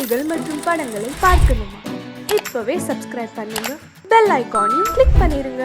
செய்திகள் மற்றும் படங்களை பார்க்கணுமா? இப்பவே சப்ஸ்கிரைப் பண்ணுங்க, பெல் ஐகானையும் கிளிக் பண்ணிருங்க.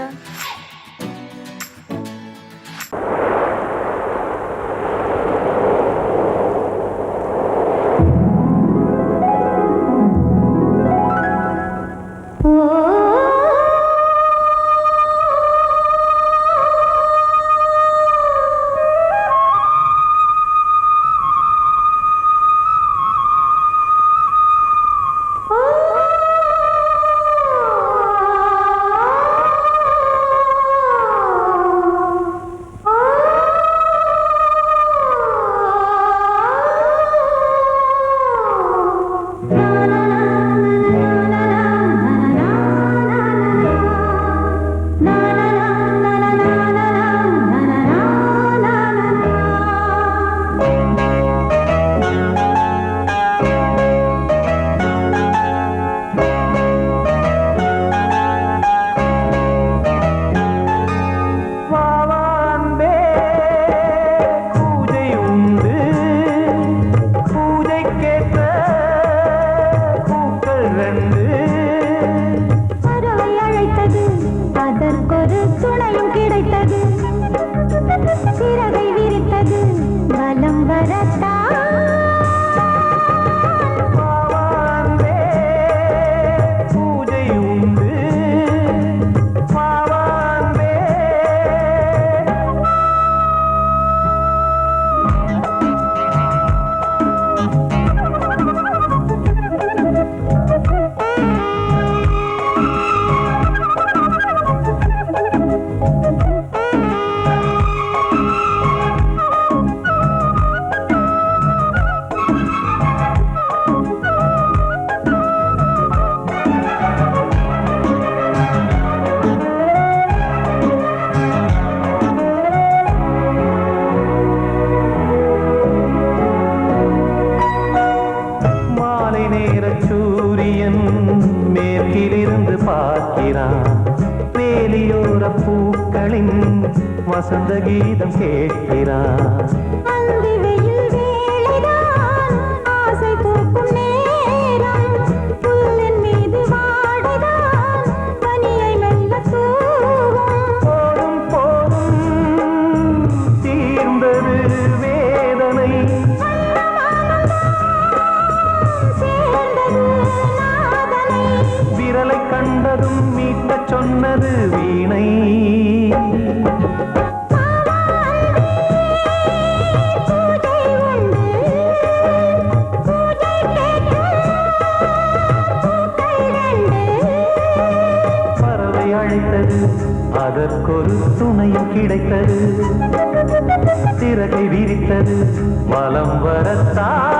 மேற்கிலிருந்து பார்க்கிறான், வேலியோர பூக்களின் வசந்த கீதம் கேட்கிறான். கண்டதும் மீட்ட சொன்னது வீணை. பறவை அழைத்தது, அதற்கொரு துணையும் கிடைத்தது. சிறகை விரித்தது, வலம் வரத்தான்.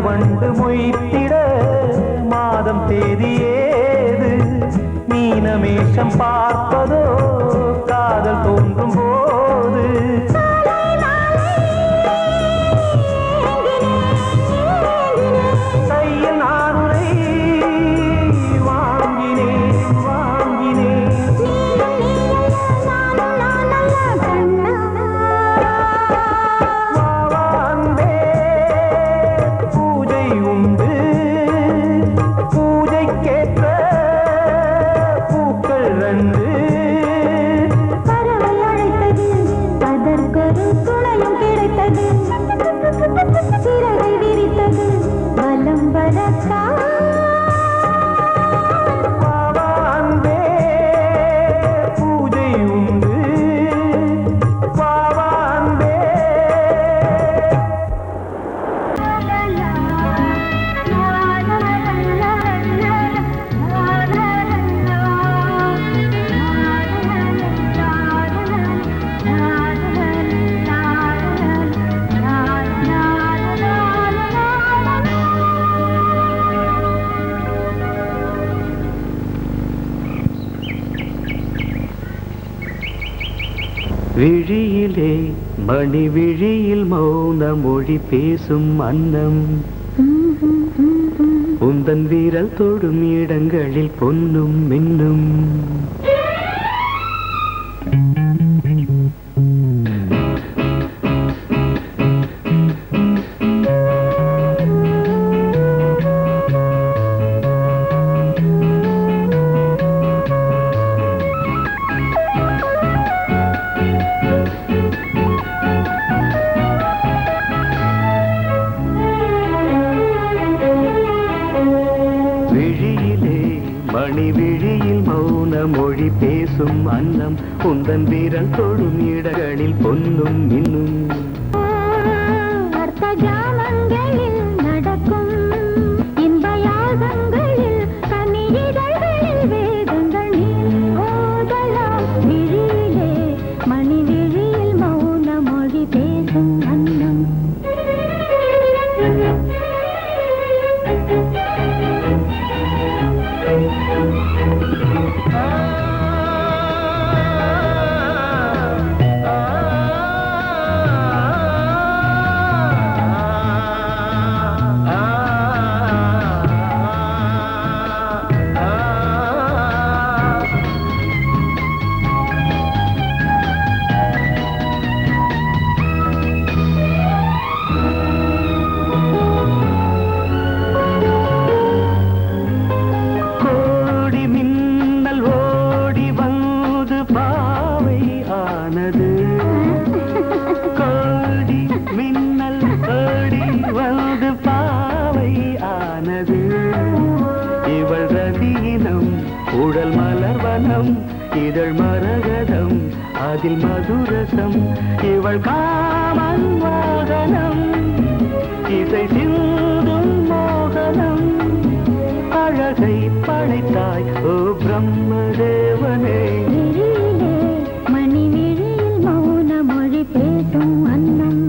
வண்டு மொய்த்திட மாதம் தேதியேது, மீனமேஷம் பார்ப்பதோ காதல் தோன்றும் போது. கையில் நானுரை வாங்கினேன் வாங்கினேன். விழியிலே மணி விழியில் மௌன மொழி பேசும் அன்னம் உந்தன் வீரல் தொடும் இடங்களில் பொன்னும் மின்னும் மணி விழியில் மௌன மொழி பேசும் அன்னம் உந்தன் வீரல் தொடும் இடங்களில் பொன்னும் மின்னும் அர்த்த ஜாமங்களில் நடக்கும் இன்ப யாகங்களில் கனியிதழ்களில் வேதங்கள் நீ ஓதலாம் விழியிலே மணி விழியில் மௌன மொழி பேசும் அன்னம் உடல் மலர்வனம் இதழ் மரகதம் அதில் மதுரசம் இவள் காமன் மோகனம் இசை சிந்தும் மோகனம் அழகை படைத்தாய் ஓ பிரம்மதேவனே மணி விழியில் மௌன மொழி பேசும் அன்னம்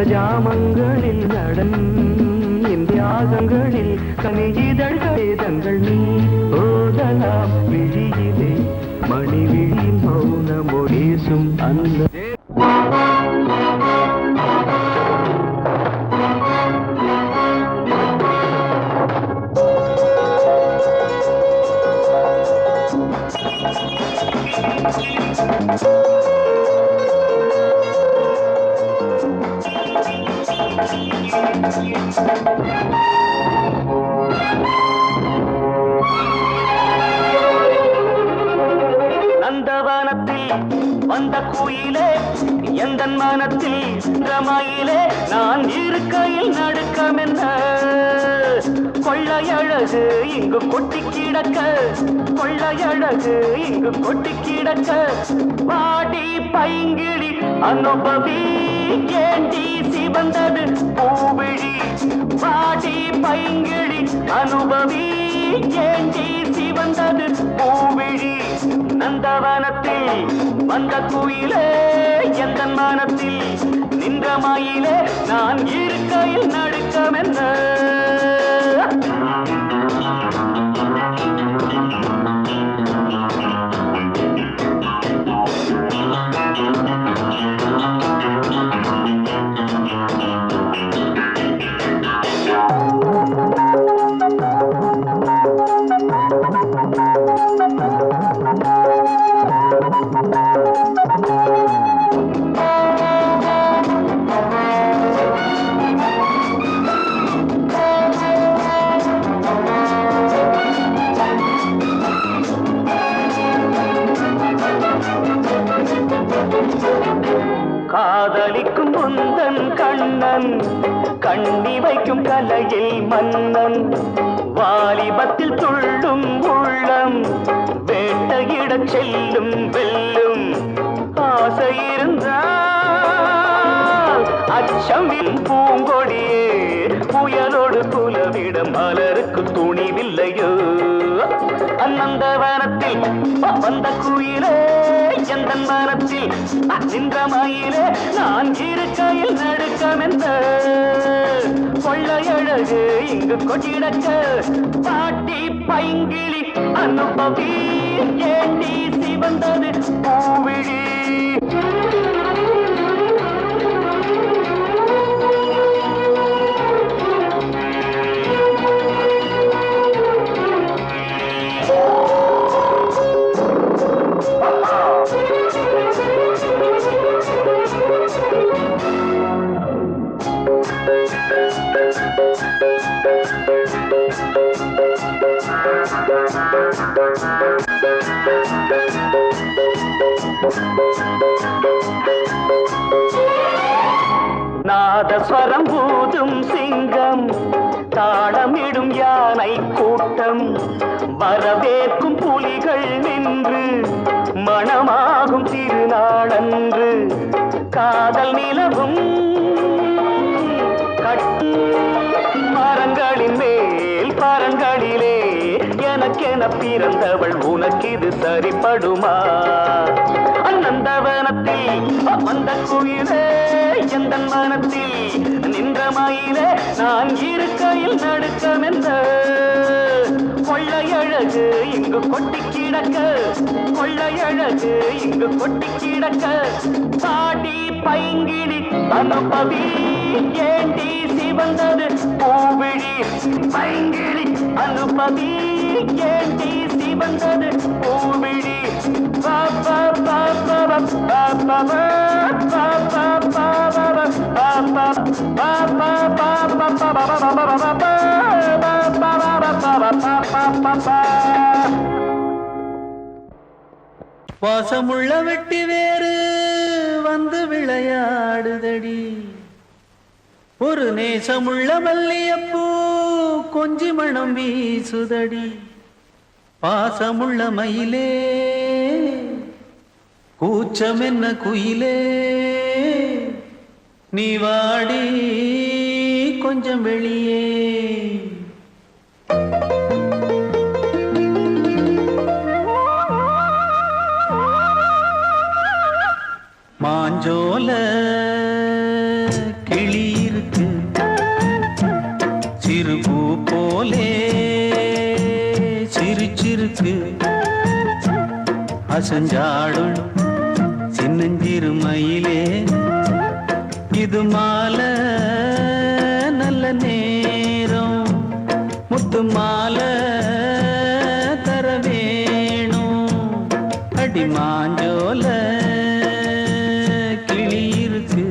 ஜாமங்களில் நடன் இந்தியாகங்களில் கனியிதழ் வேதங்கள் நீ ஓதலாம் விழியிலே மணி விழியில் மௌன மொழிசும் அந்த நந்தவனத்தில் வந்த குயிலே எந்தன் மனத்தில் ரமாயிலே நான் இருக்கையில் நடுக்கமென்ன கொள்ளையழகு இங்கு கொட்டி கிடக்க கொள்ளையழகு இங்கு கொட்டி கிடக்க வாடி பைங்கிழி அனுபவி ஏண்டி சிவந்தது பூவிழி வாடி பைங்கிழி அனுபவி ஏண்டி சிவந்தது பூவிழி நந்தவனத்தில் வந்த குயிலே எந்தன் மனத்தில் நின்ற மயிலே நான் இருக்கையில் நடுக்கமென்ன கண்ணன் கண்ணி வைக்கும் கலையில் மன்னன் வாலிபத்தில் துள்ளும் உள்ளம் வேட்டையிடச் செல்லும் வெல்லும் ஆசை இருந்தால் அச்சமின் பூங்கொடியே புயலோடு குலவிட மலருக்கு துணிவில்லையோ அநந்தவனத்தில் வந்த குயிலே எந்த மனத்தில் நின்ற மயிலே நான் இருக்கையில் நடுக்கமென்ற கொள்ளையழகு இங்கு கொட்டிடக்க பாட்டி பைங்கிளி அனுபவி ஏண்டி சிவந்தது பூவிழி நாதஸ்வரம் ஊதும் சிங்கம் தாளமிடும் யானை கூட்டம் வரவேற்கும் புலிகள் நின்று மணமாகும் திருநாளன்று காதல் நிலவும் மரங்களின் மேல் பரங்களிலே எனக்கென பிறந்தவள் உனக்கிது சரிப்படுமா அநந்தவனத்தில் வந்த குயிலே எந்த மனத்தில் நின்ற மயிலே நான் இருக்கையில் நடுக்கமென்ற கொள்ளையழகு இங்கு கொட்டி கிடக்க கொள்ளையழகு இங்கு கொட்டி கிடக்க பாடி பைங்கிடி அனுபவி ஏண்டி சிவந்தது பூவிழி பைங்கிடி அனுபவி ஏண்டி சிவந்தது பூவிழி பாபா பாபா பாபா வாசமுள்ள வெட்டி வேறு வந்து விளையாடுதடி ஒரு நேசமுள்ள மல்லியப்பூ கொஞ்சி மணம் வீசுதடி பாசமுள்ள மயிலே கூச்சம் என்ன குயிலே நீ வாடி கொஞ்சம் வெளியே மாஞ்சோல கிளி இருக்கு சிறுபூ போலே சிரிச்சிருக்கு அசஞ்சாடும் சின்னஞ்சிறு மயிலே இது மாலை நல்ல நேரம் முத்து மாலை தர வேணும் அடி மாஞ்சோல கிளி இருக்கு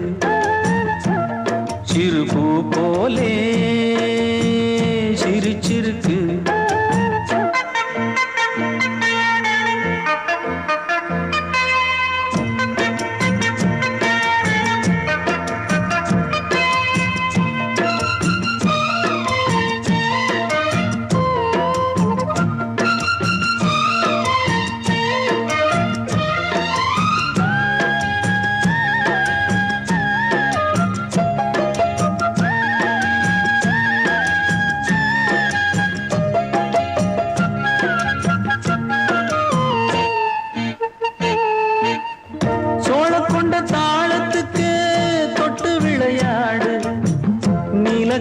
சிறுபூ போலே சிரிச்சிருக்கு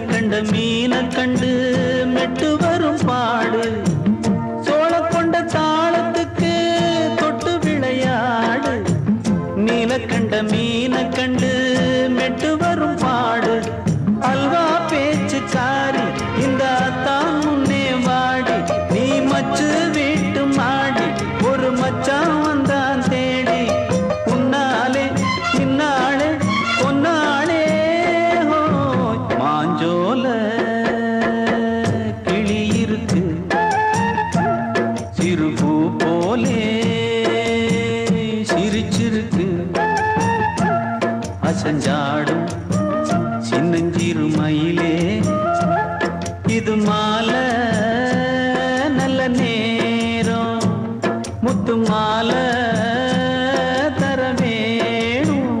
கண்ட மீன கண்டு மெட்டு வரும் பாடு சோழ கொண்ட தாளத்துக்கு தொட்டு விளையாடு நீல கண்ட மீன கண்டு மெட்டு வரும் பாடு அல்வா பேச்சுக்காரி இந்த தான் முன்னே வாடி நீ மச்சு வீட்டு மாடி ஒரு மச்சான் வந்தான் தேடி உன்னாலே பின்னாலே பொன்னாலே மாஞ்சோல கிளி இருக்கு முத்து மாலை தர வேணும்.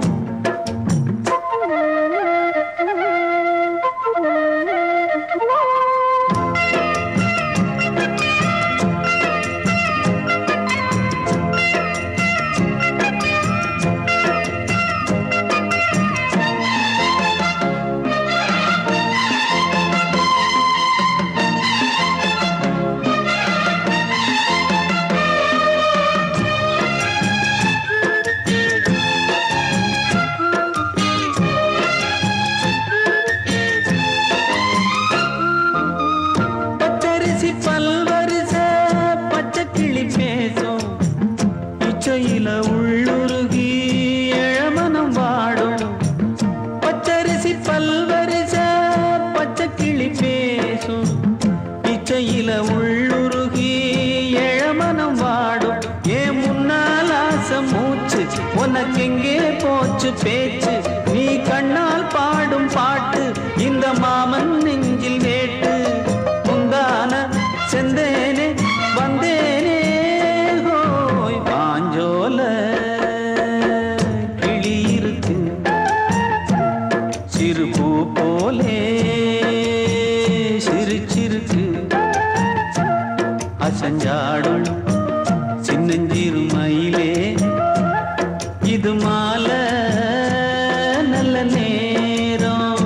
பச்சரிசி பல்வரிச பச்சை கிளி பேசும், இச்சையில உள்ளுருகி இளமனம் வாடும். பச்சரிசி பல்வரிச பச்சை கிளி பேசும், இச்சையில உள்ளுருகி இளமனம் வாடும். ஏன் முன்னால் ஆசை மூச்சு உனக்கெங்கே போச்சு பேச்சு, நீ கண்ணால் பாடும் பாட்டு இந்த மாமன் நெஞ்சில் வேட்டு. முந்தான செந்தேனே வந்தேனே ஹோய், பாஞ்சோல கிளி இருக்கு சிறு பூ போலே சிரிச்சிருக்கு. அசஞ்சாடும் சின்னஞ்சிறு மயிலே, இது மாலை நல்ல நேரம்,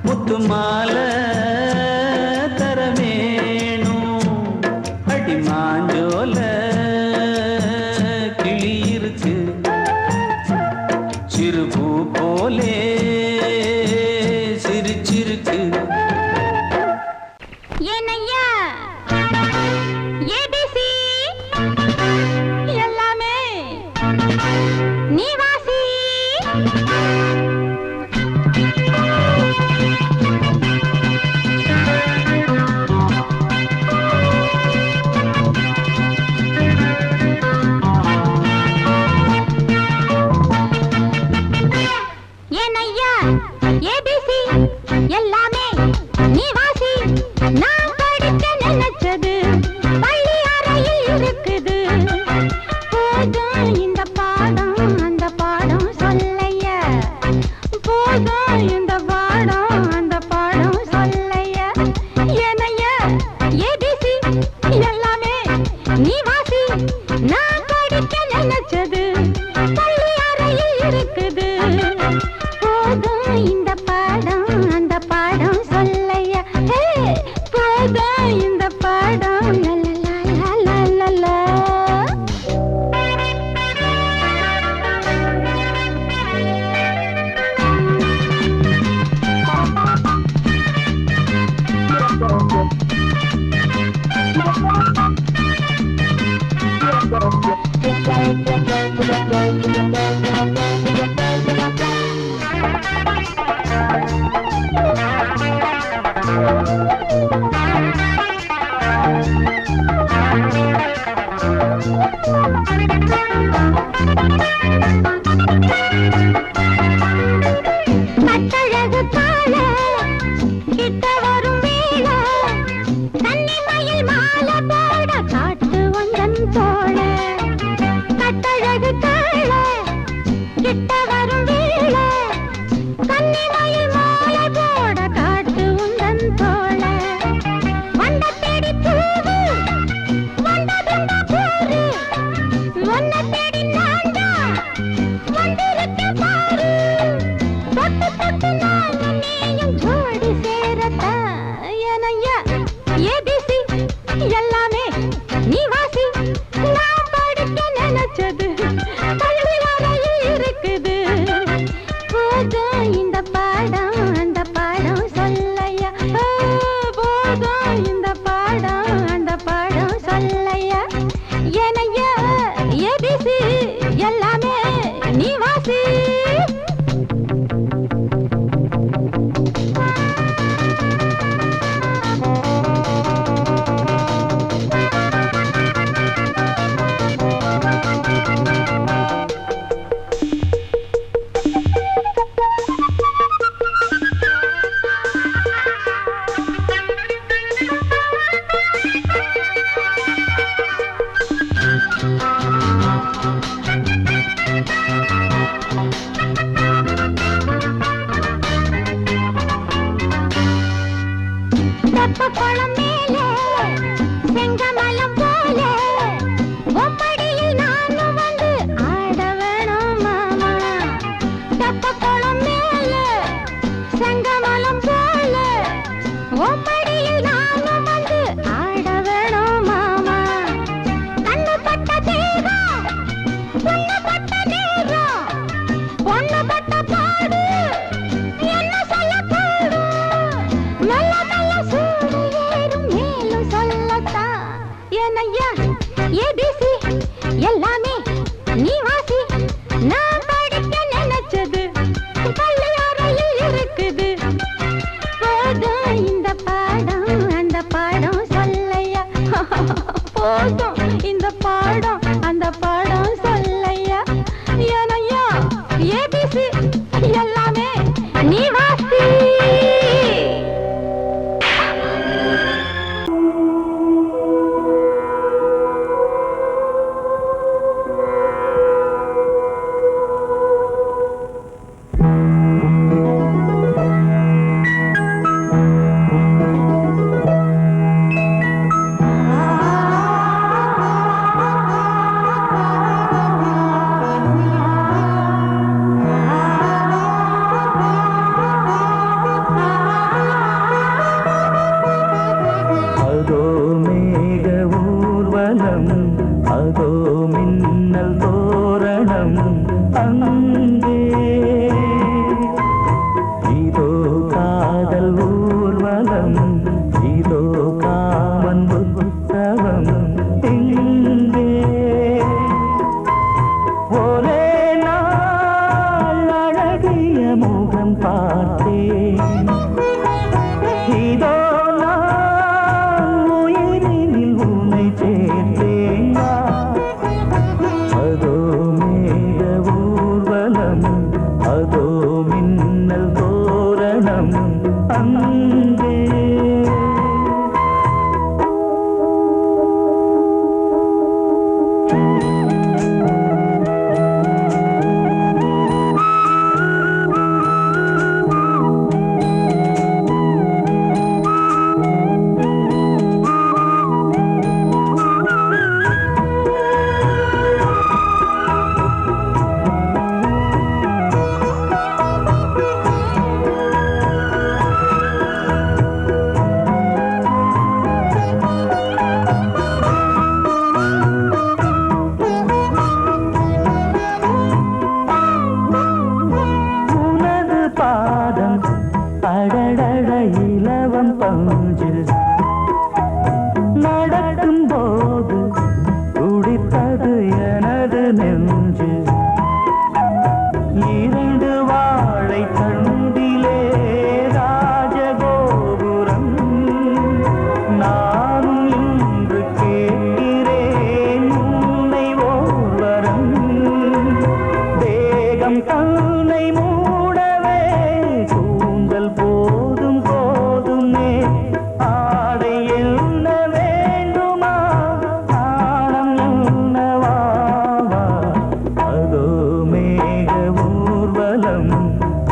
முத்து மாலை தர வேணும். அடி மாஞ்சோல கிளி இருக்கு சிறு பூ போலே சிரிச்சிருக்கு. ஏனையா ஏபிசி எல்லாமே நீ வாசி. ஏனையா ஏபிசி எல்லாமே நீ வாசி. நான் படிக்க நினைச்சது பள்ளி அறையில் இருக்குது. போதும் இந்த பாடம் அந்த பாடம் சொல்லையா, போதும் இந்த பாடம் அந்த பாடம் சொல்லையா. ஏனையா ஏபிசி எல்லாமே நீ வாசி. நான் படிக்க நினைச்சது பள்ளி அறையில் இருக்குது. போதும் இந்த பாடம் அந்த பாடம் சொல்லையா, போதும் இந்த பாடம் லலலலலலலா. கட்டழகு கால கிட்ட வரும் வேளை, கன்னிமயில் மாலை போட காட்டு வந்தன் தோள. கட்டழகு கால கிட்ட வரும் வேளை, கன்னிமயில் மாலை போட காட்டு வந்தன் தோள. வந்த தேடி பூவு வந்ததுண்ட போரு, ஒன்ன தேடி நான்டா வந்திருக்க பாரு. தொட்டு தொட்டு நானும் நீயும் ஜோடி சேரத்தான். ஏனையா ஏபிசி எல்லாமே நீ ஏனையா ஏபிசி எல்லாமே நீ வாசி நான் படிக்க நினைச்சது பள்ளியறையில் இருக்குது போதும் இந்த பாடம் அந்த பாடம் சொல்லையா போதும் இந்த பாடம் அந்த பாடம் சொல்லையா ஏனையா ஏபிசி எல்லாமே நீ வாசி அதோ மின்னல் தோரணம் அங்கே இதோ காதல் ஊர்வலம் இதோ காமன் உற்சவம் இங்கே ஒரே நாள் அழகிய முகம் பார்த்தேன் இதோ அதோ மின்னல் தோரணம் அங்கே இலவம் பஞ்சு நடக்கும் போது துடித்தது எனது நெஞ்சு இரண்டு வாழை தண்டிலே ராஜகோபுரம் நானும் இன்று கேட்கிறேன் உன்னை ஓர்வரம் தேகம் தன்னை மூடவே கூந்தல் போதும் போதுமே ஆடை என்ன வேண்டுமா ஆடம் என்னவாவா அதோ மேக ஊர்வலம்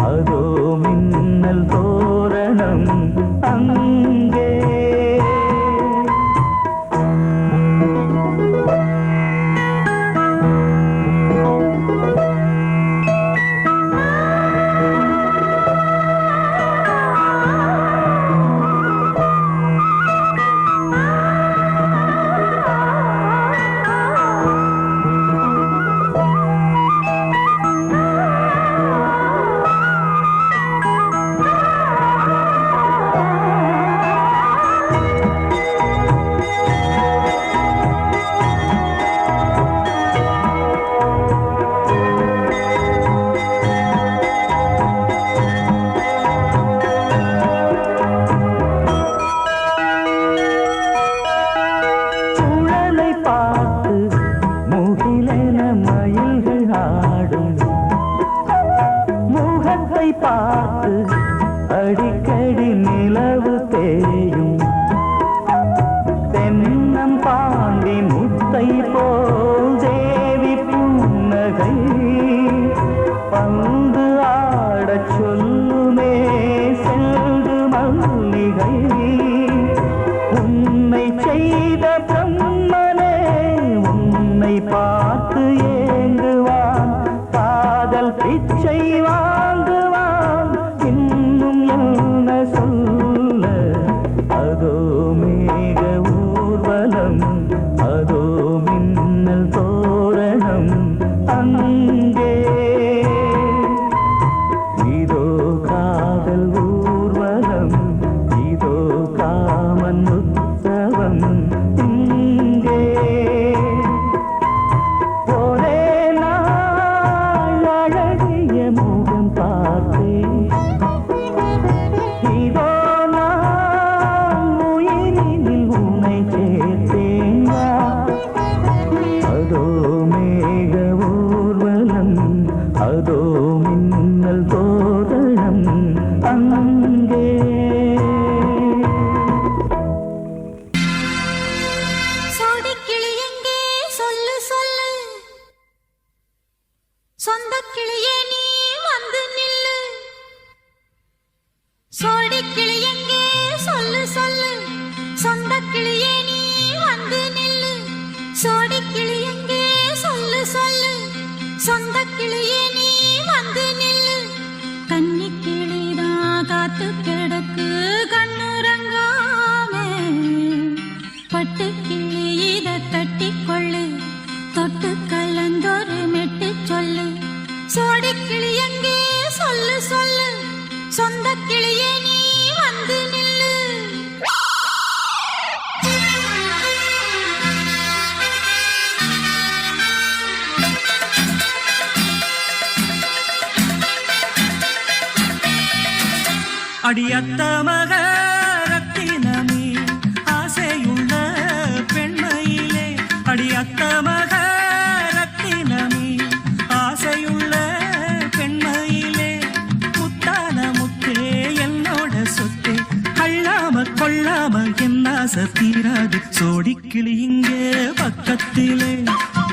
அதோ மின்னல் தோரணம் அங்கே பார்த்து அடிக்கடி நிலவு தேயும் தென்னம் பாண்டி முத்தை போல் தேவி புன்னகை பந்து ஆடச் சொல்லுமே செல்து மல்லிகை உன்னை செய்த பிரம்மனே உன்னை பார்த்து ஏங்குவான் காதல் பிச்சை வாங்குவான் இன்னும் என்ன சொல்ல அதோ மேக ஊர்வலம் அதோ மின்னல் தோரணம் அங்கே இதோ காதல் ஊர்வலம் இதோ காமன் உற்சவம் பட்டு கிளி இத கட்டிக்கொள்ளு தொட்டு கலந்தொரு மெட்டு சொல்லு சோடி கிளி எங்கே சொல்லு சொல்லு சொந்த கிளியே நீ வந்து நில்லு அடியத்த மக ரத்தினமே ஆசையுள்ள பெண்மையிலே அடியத்த மக ரத்தினமே ஆசையுள்ள பெண்மையிலே முத்தான முத்தே என்னோட சொத்தே அள்ளாம கொள்ளாம என் ஆசை தீராது சோடிக்கிளி இங்கே பக்கத்திலே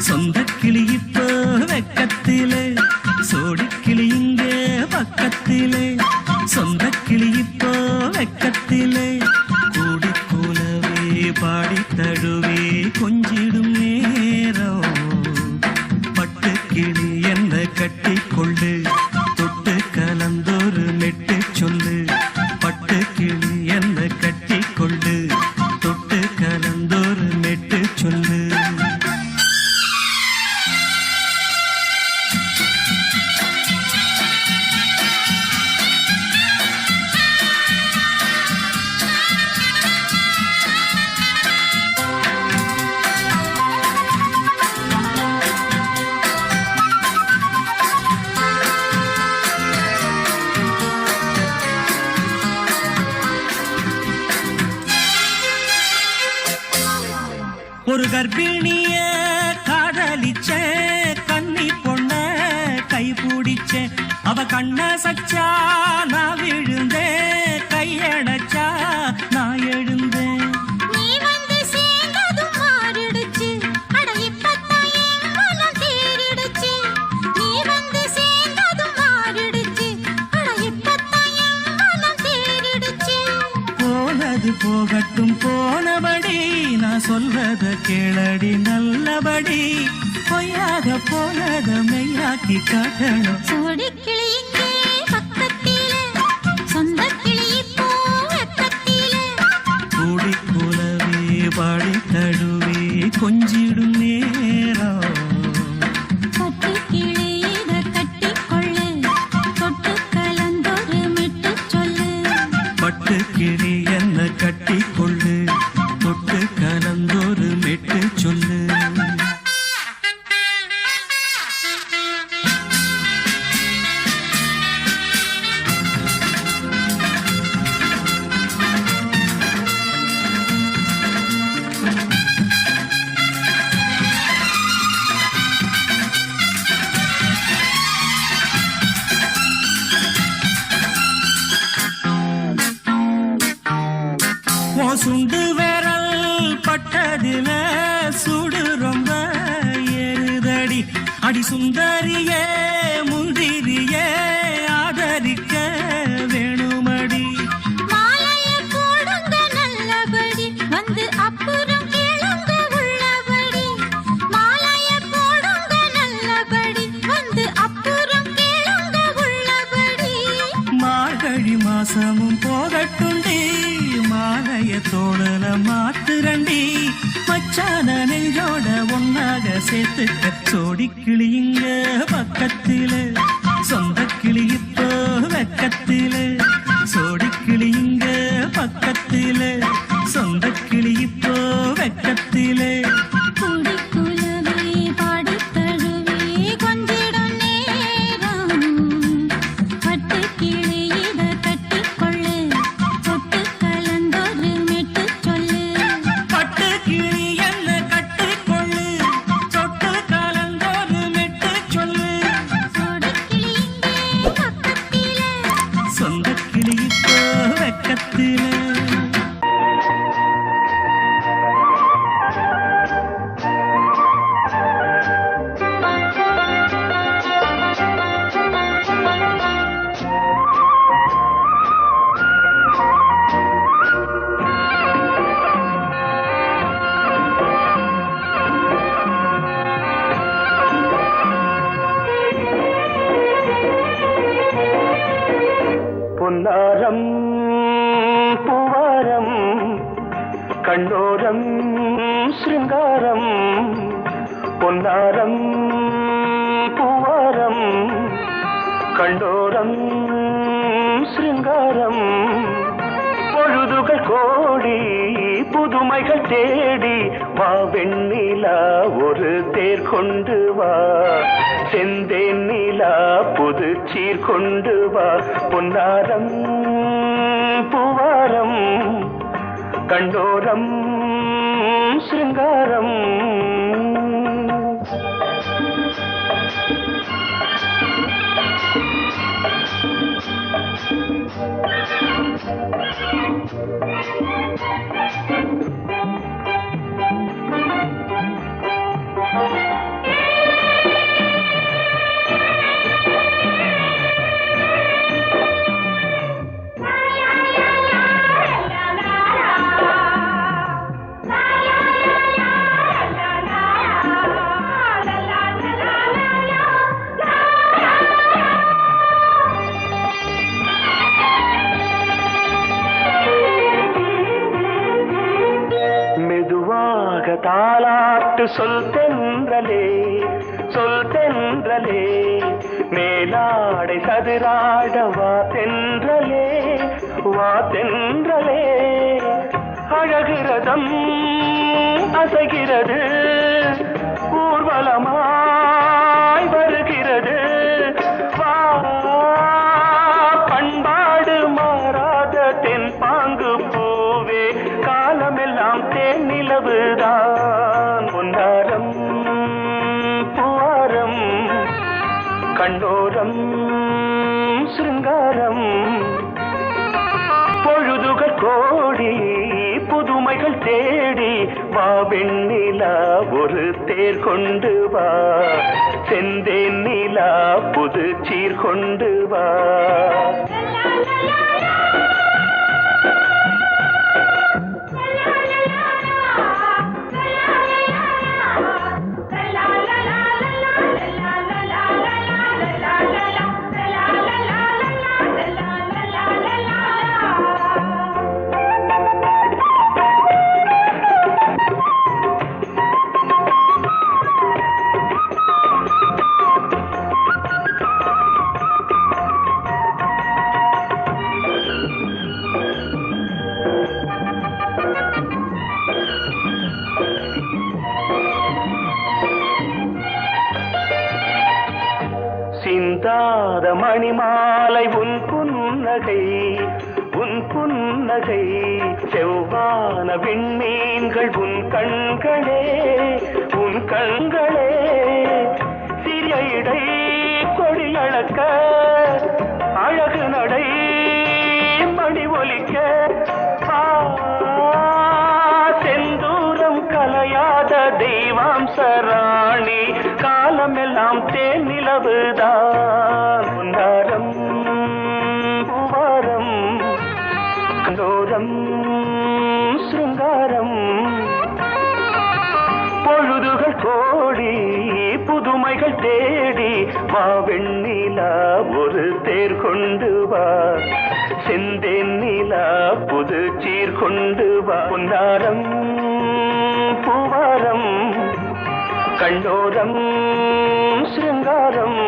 சொந்த கிளி இப்போ வெக்கத்திலே சோடிக்கிளி இங்கே பக்கத்திலே சொந்த கிளி இப்போ வெக்கத்திலே கூடி கூலவே பாடி தழுவே கொஞ்சிடும் நேரம் பட்டு கிளி என்ன கட்டி கொண்டு தொட்டு கலந்தொரு மெட்டு சொல்லு பட்டு கிளி என்ன கட்டி கொண்டு தொட்டு கலந்தொரு மெட்டு சொல்லு ஒரு கர்ப்பிணிய காதலிச்ச கன்னி பொண்ண கை பிடிச்ச அவ கண்ண சச்சா நான் விழுந்தேன் கையடைச்சா நான் எழுந்தேன் நீ வந்து சேர்ந்ததும் மாறிடுச்சு அட இப்பத்தான் என் மனம் தேறிடுச்சு நீ வந்து சேர்ந்ததும் மாறிடுச்சு அட இப்பத்தான் என் மனம் தேறிடுச்சு போனது போகட்டும் போனபடி நான் சொல்றத கேளடி நல்லபடி பொய்யாக போனத மெய்யாக்கி காட்டணும் சோடி கிளி இங்கே பக்கத்திலே சொந்த கிளி இப்போ வெக்கத்திலே கூடி கூலவே பாடி தழுவே கொஞ்சிடும் நேரம் பட்டு கிளி இத கட்டிக்கொள்ளு தொட்டு கலந்தொரு மெட்டு சொல்லு பட்டு கிளி என்ன கட்டி கொள்ளு தொட்டு கலந்தொரு மெட்டு சொல்லு சுண்டு விரல் பட்டதில சுடு ரொம்ப ஏறுதடி அடி சுந்தரியே முந்திரியே ஆதரிக்க வேணுமடி மாலைய போடுங்க நல்லபடி வந்து அப்புறம் கேளுங்க உள்ளபடி மாலைய போடுங்க நல்லபடி வந்து அப்புறம் கேளுங்க உள்ளபடி மார்கழி மாசமும் போகட்டுண்டி மாலைய தோழல மாத்துரண்டி மச்சான நெஞ்சோட ஒன்னாக சேர்த்துக்க சோடி கிளி இங்க பக்கத்திலே சொந்த கிளி இப்போ வெக்கத்திலே சோடி கிளி இங்க பக்கத்திலே சொந்த கிளி இப்போ வெக்கத்திலே கூடி குலவே பாடி தழுவே கொஞ்சிடும் நேரம் பட்டு கிளி இத கட்டிக்கொள்ளு தொட்டு கலந்தொரு மெட்டு சொல்லு பட்டு கிளி என்ன கட்டிக்கொள்ளு தொட்டு கலந்தொரு மெட்டு சொல்லு சோடி கிளி இங்கே பக்கத்திலே சொந்த கிளி இப்போ வெக்கத்திலே பொன்னாரம் பூவாரம் கண்ணோரம் சிருங்காரம் பொன்னாரம் பூவாரம் கண்டோரம் சிருங்காரம் பொழுதுகள் கோடி புதுமைகள் தேடி வா வெண்ணிலா ஒரு தேர் கொண்டு வா செந்தேன் நிலா புது சீர் கொண்டு வா பொன்னாரம் பூவாரம் கண்டோரம் சிருங்காரம் தாலாட்டு சொல் தென்றலே மேலாடை சதுராட வா தென்றலே அழகிறதம் அசைகிறது ஊர்வலமாய் வருகிறது வா பண்பாடு மாறாத தென் பாங்கு பூவே காலமெல்லாம் தேன் நிலவுதான் பொன்னாரம் பூவாரம் கண்டோரம் சிருங்காரம் பொழுதுகள் கோடி புதுமைகள் தேடி வா வெண்ணிலா ஒரு தேர் கொண்டு வா செந்தேன் நிலா புது சீர் கொண்டு வா சிந்தாத மணிமாலை உன் புன்னகை செவ்வான விண்மீன்கள் உன் கண்களே சிறிய இடை கொடியளக்க அழகு நடை மணி ஒலிக்க செந்தூரம் கலையாத தெய்வாம்சராணி காலமெல்லாம் தேன் நிலவுதான் பொன்னாரம் பூவாரம் கண்டோரம் சிருங்காரம் பொழுதுகள் கோடி புதுமைகள் தேடி வா வெண்ணிலா ஒரு தேர் கொண்டு வா செந்தேன் நிலா புது சீர் கொண்டு வா பொன்னாரம் பூவாரம் கண்டோரம் சிருங்காரம்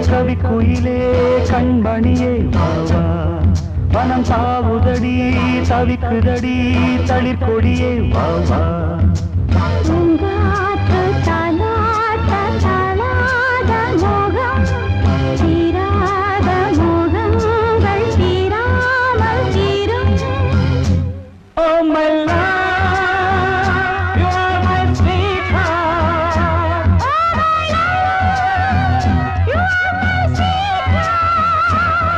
கவிக்குயிலே கண்மணியே வாவா வனம் தாவுதடி தவிக்குதடி தளிர்கொடியே வாவா my love, you are my sweetheart. You are my sweetheart.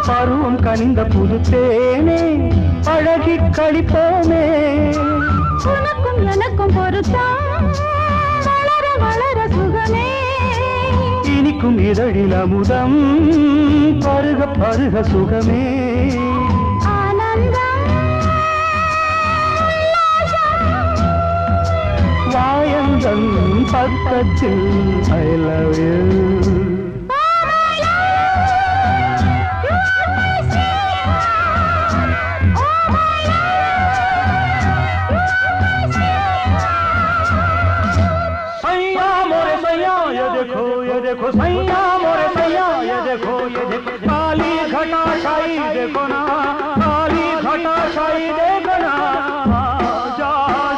பருவம் கனிந்த புது தேனே அழகி கழிப்போமே உனக்கும் எனக்கும் பொருத்தம் வளர வளர சுகமே இனிக்கும் இதழில் அமுதம் பருக பருக சுகமே ஆனந்தம் வாயந்தன் பக்கத்தில் I love you. देखो सैया मोरे सैया ये देखो काली घटा छाई देखो ना काली घटा छाई देखो ना जा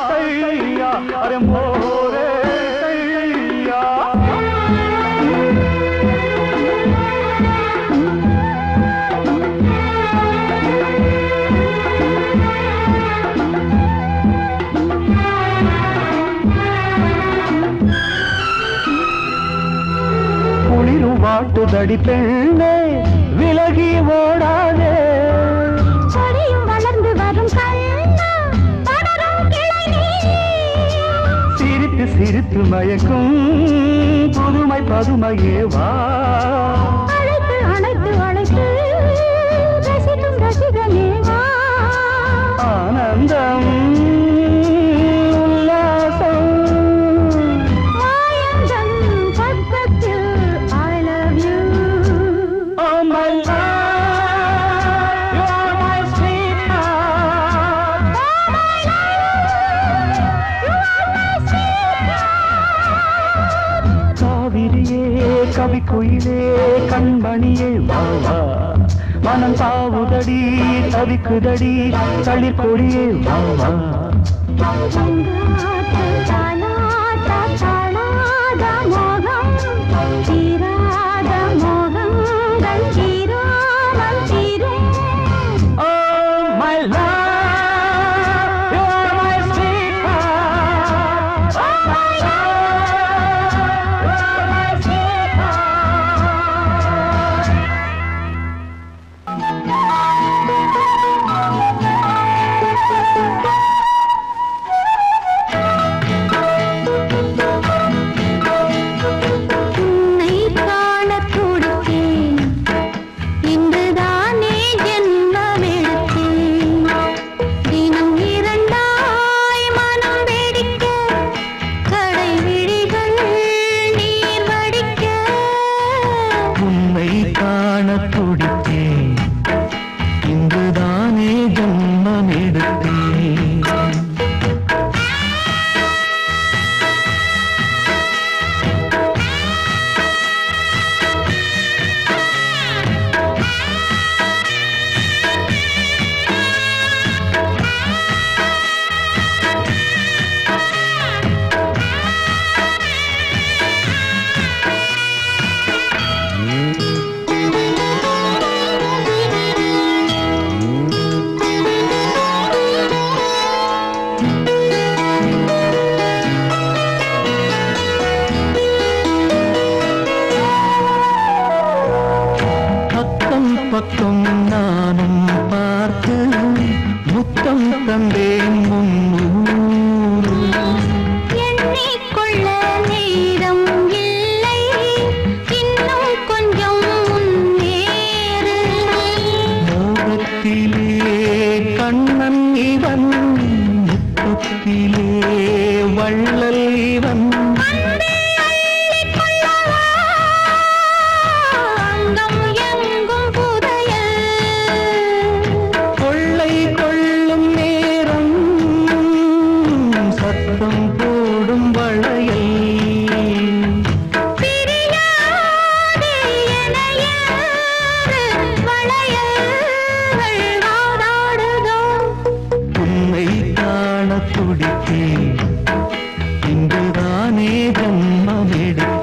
सैया अरे मोरे सैया வாட்டுதடி பெண்ணே விலகி ஓடாதே செடியும் வளர்ந்து வரும் கண்ணா படரும் கிளை நீ சிரித்து சிரித்து மயக்கும் புதுமை பதுமையே வா அழைத்து அழைத்து அழைத்து ரசிக்கும் ரசிகனே வா ஆனந்தம் கவி குயிலே கண்மணியே வாவா மனம் தாவுதடி தவிக்குதடி தளிர் கொடியே வாவா பக்கம் நானும் பார்த்து முத்தம் தந்தேன் முன்னூறு எண்ணிக்கொள்ள நேரம் இல்லை இன்னும் கொஞ்சம் முன்னேறு மோகத்திலே கண்ணன் இவன் முத்தத்திலே வள்ளல் இவன் அங்கம் எங்கும் புதையல் கொள்ளை கொள்ளும் நேரம் சத்தம் போடும் வளையல் பிரியாதே எனையாறு வளையல்கள் வாதாடுதோ உன்னை காண துடித்தேன் இங்குதானே ஜன்மம் எடுத்தேன்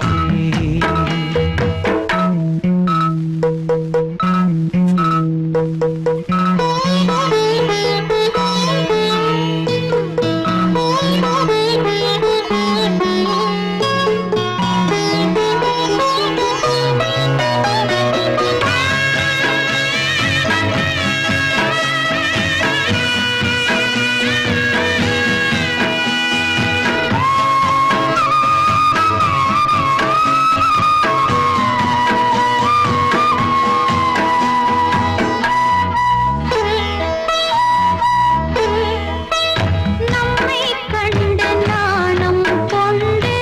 நம்மை கண்டு நாணம் கொண்டு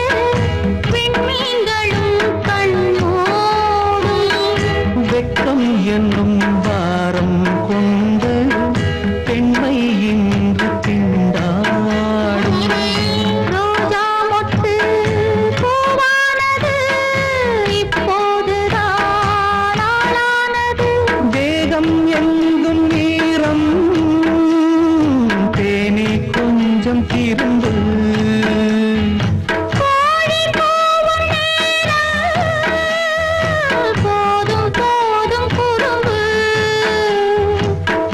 விண்மீன்களும் கண்ணோடும் வெட்கம் என்னும் வாரம் கொண்டு பெண்மை இன்று திண்டாடும் ரோஜா மொட்டு பூவானது இப்போதுதான் ஆளானது வேகம் எங்கும் நீரம் தேனி கொஞ்சம் திருந்து கோழி கூவும் நேரம் போதும் போதும் குறும்பு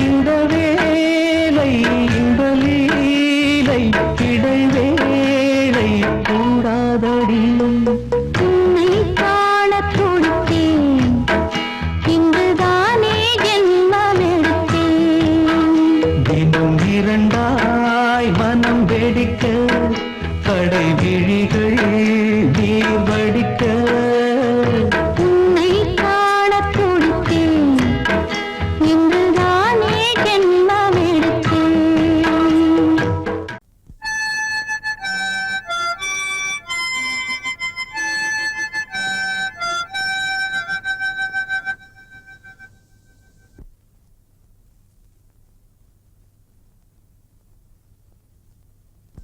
இந்த வேலை இந்த லீலை இடைவேளை கூடாதடி உன்னை காண துடித்தேன் இங்குதானே ஜென்மமெடுத்தேன் தினம் இரண்டாய் மனம் வெடிக்க கடை விழிகள் நீர் வடிக்க உன்னை காண துடித்தேன் இங்குதானே ஜென்மமெடுத்தேன்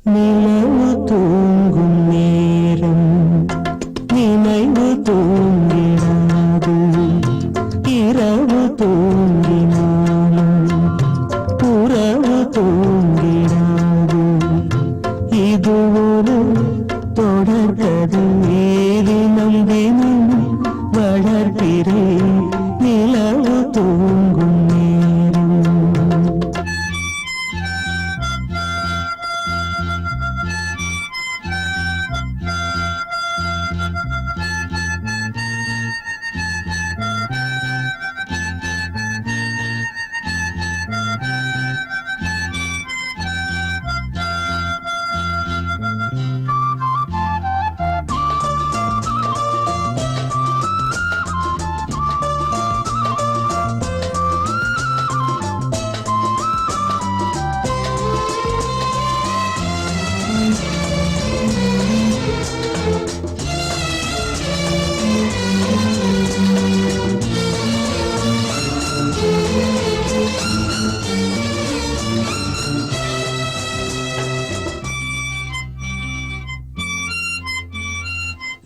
நிலவு தூங்கும் நேரம் நினைவு தூங்கினாது இரவு தூங்கினாலும் உறவு தூங்கினாது இது ஒரு தொடர்கதை தினம் தினம் வளர்கிறேன் நிலவு தூங்கும் நேரம்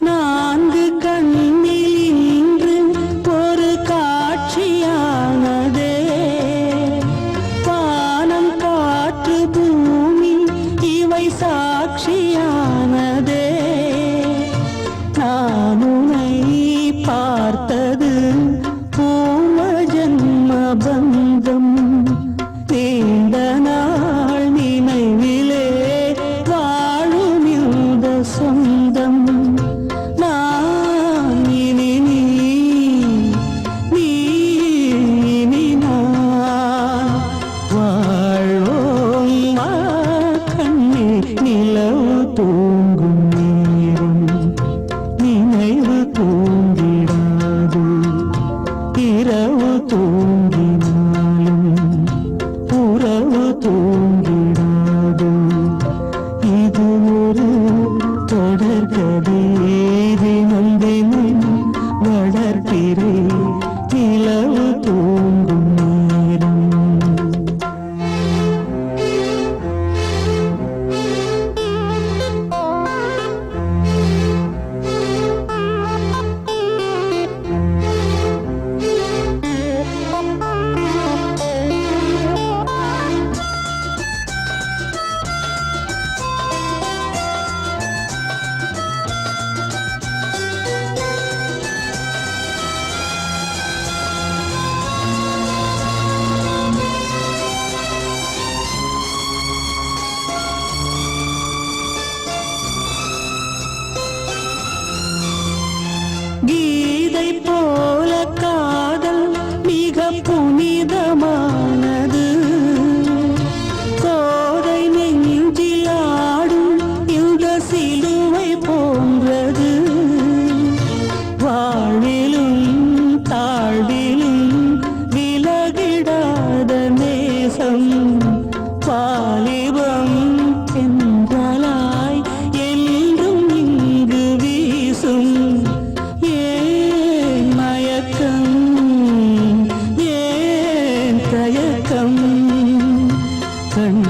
நான்கு கண்ணில் இன்று ஒரு காட்சியானதே வானம் காற்று பூமி இவை சாட்சியானதே நான் உன்னை பார்த்தது பூர்வ ஜன்ம பந்தம் நீண்ட தூங்கிடாது. இது ஒரு தொடர்கதை, தினம் தினம் வளர்ப்பிறை நிலவு தூங்கும் நேரம். கீதை போல காதல் மிக புனிதமானது. கோதை நெஞ்சில் ஆடும் இந்த சிலுவை போன்றது. வாழ்விலும் தாழ்விலும் விலகிடாத நேசம். வாலிபம் என்றாலாய் என்றும் இங்கு வீசும். ஏன் மயக்கம், ஏன் தயக்கம், கண்